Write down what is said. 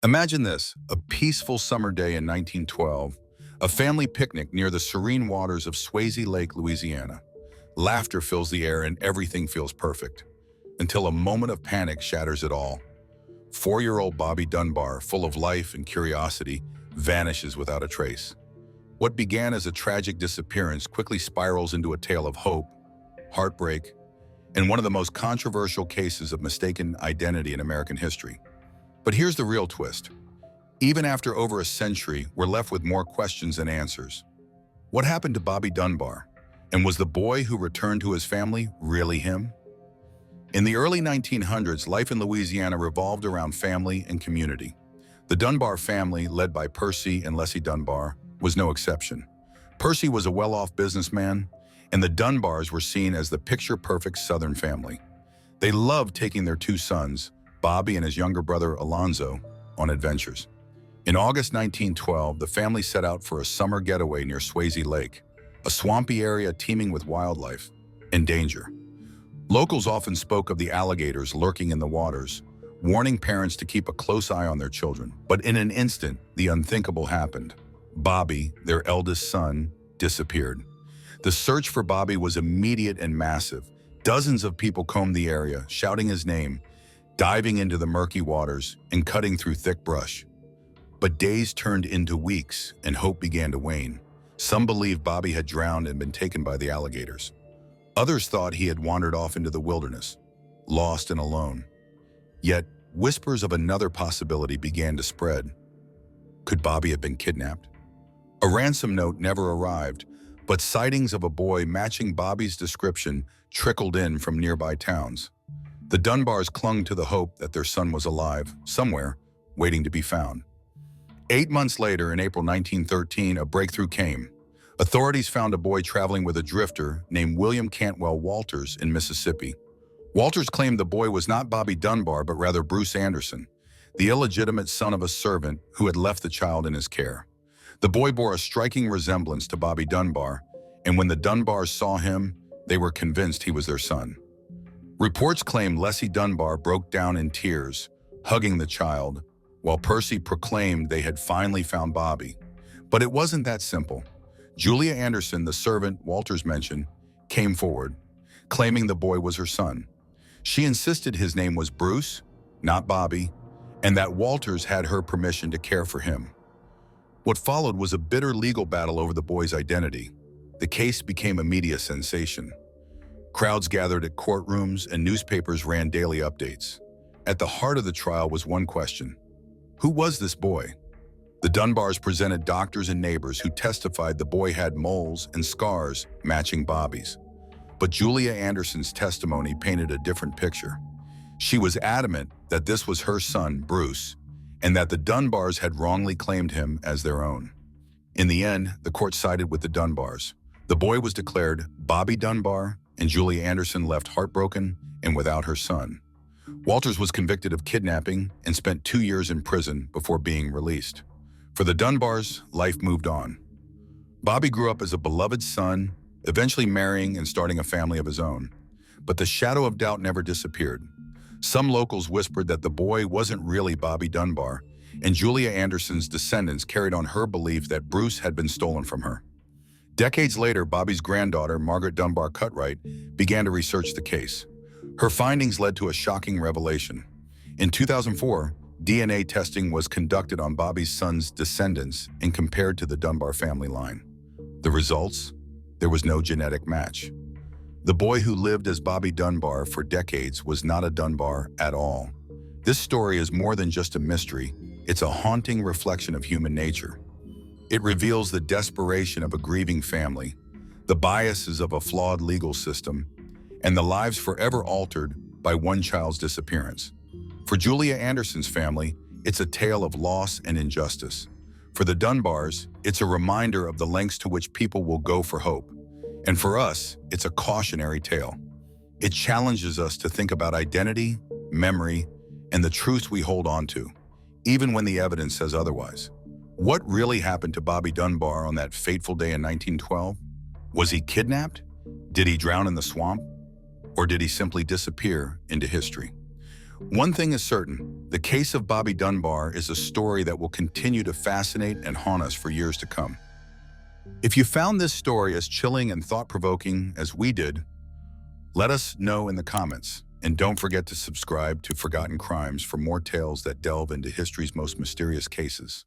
Imagine this, a peaceful summer day in 1912, a family picnic near the serene waters of Swayze Lake, Louisiana. Laughter fills the air and everything feels perfect, until a moment of panic shatters it all. 4-year-old Bobby Dunbar, full of life and curiosity, vanishes without a trace. What began as a tragic disappearance quickly spirals into a tale of hope, heartbreak, and one of the most controversial cases of mistaken identity in American history. But here's the real twist. Even after over a century, we're left with more questions than answers. What happened to Bobby Dunbar? And was the boy who returned to his family really him? In the early 1900s, life in Louisiana revolved around family and community. The Dunbar family, led by Percy and Leslie Dunbar, was no exception. Percy was a well-off businessman, and the Dunbars were seen as the picture-perfect Southern family. They loved taking their two sons, Bobby and his younger brother Alonzo, on adventures. In August 1912, the family set out for a summer getaway near Swayze Lake, a swampy area teeming with wildlife and danger. Locals often spoke of the alligators lurking in the waters, warning parents to keep a close eye on their children. But in an instant, the unthinkable happened. Bobby, their eldest son, disappeared. The search for Bobby was immediate and massive. Dozens of people combed the area, shouting his name, diving into the murky waters and cutting through thick brush. But days turned into weeks and hope began to wane. Some believed Bobby had drowned and been taken by the alligators. Others thought he had wandered off into the wilderness, lost and alone. Yet, whispers of another possibility began to spread. Could Bobby have been kidnapped? A ransom note never arrived, but sightings of a boy matching Bobby's description trickled in from nearby towns. The Dunbars clung to the hope that their son was alive, somewhere, waiting to be found. 8 months later, in April 1913, a breakthrough came. Authorities found a boy traveling with a drifter named William Cantwell Walters in Mississippi. Walters claimed the boy was not Bobby Dunbar, but rather Bruce Anderson, the illegitimate son of a servant who had left the child in his care. The boy bore a striking resemblance to Bobby Dunbar, and when the Dunbars saw him, they were convinced he was their son. Reports claim Leslie Dunbar broke down in tears, hugging the child, while Percy proclaimed they had finally found Bobby. But it wasn't that simple. Julia Anderson, the servant Walters mentioned, came forward, claiming the boy was her son. She insisted his name was Bruce, not Bobby, and that Walters had her permission to care for him. What followed was a bitter legal battle over the boy's identity. The case became a media sensation. Crowds gathered at courtrooms and newspapers ran daily updates. At the heart of the trial was one question: who was this boy? The Dunbars presented doctors and neighbors who testified the boy had moles and scars matching Bobby's. But Julia Anderson's testimony painted a different picture. She was adamant that this was her son, Bruce, and that the Dunbars had wrongly claimed him as their own. In the end, the court sided with the Dunbars. The boy was declared Bobby Dunbar, and Julia Anderson left heartbroken and without her son. Walters was convicted of kidnapping and spent 2 years in prison before being released. For the Dunbars, life moved on. Bobby grew up as a beloved son, eventually marrying and starting a family of his own. But the shadow of doubt never disappeared. Some locals whispered that the boy wasn't really Bobby Dunbar, and Julia Anderson's descendants carried on her belief that Bruce had been stolen from her. Decades later, Bobby's granddaughter, Margaret Dunbar Cutright, began to research the case. Her findings led to a shocking revelation. In 2004, DNA testing was conducted on Bobby's son's descendants and compared to the Dunbar family line. The results? There was no genetic match. The boy who lived as Bobby Dunbar for decades was not a Dunbar at all. This story is more than just a mystery. It's a haunting reflection of human nature. It reveals the desperation of a grieving family, the biases of a flawed legal system, and the lives forever altered by one child's disappearance. For Julia Anderson's family, it's a tale of loss and injustice. For the Dunbars, it's a reminder of the lengths to which people will go for hope. And for us, it's a cautionary tale. It challenges us to think about identity, memory, and the truths we hold on to, even when the evidence says otherwise. What really happened to Bobby Dunbar on that fateful day in 1912? Was he kidnapped? Did he drown in the swamp? Or did he simply disappear into history? One thing is certain, the case of Bobby Dunbar is a story that will continue to fascinate and haunt us for years to come. If you found this story as chilling and thought-provoking as we did, let us know in the comments. And don't forget to subscribe to Forgotten Crimes for more tales that delve into history's most mysterious cases.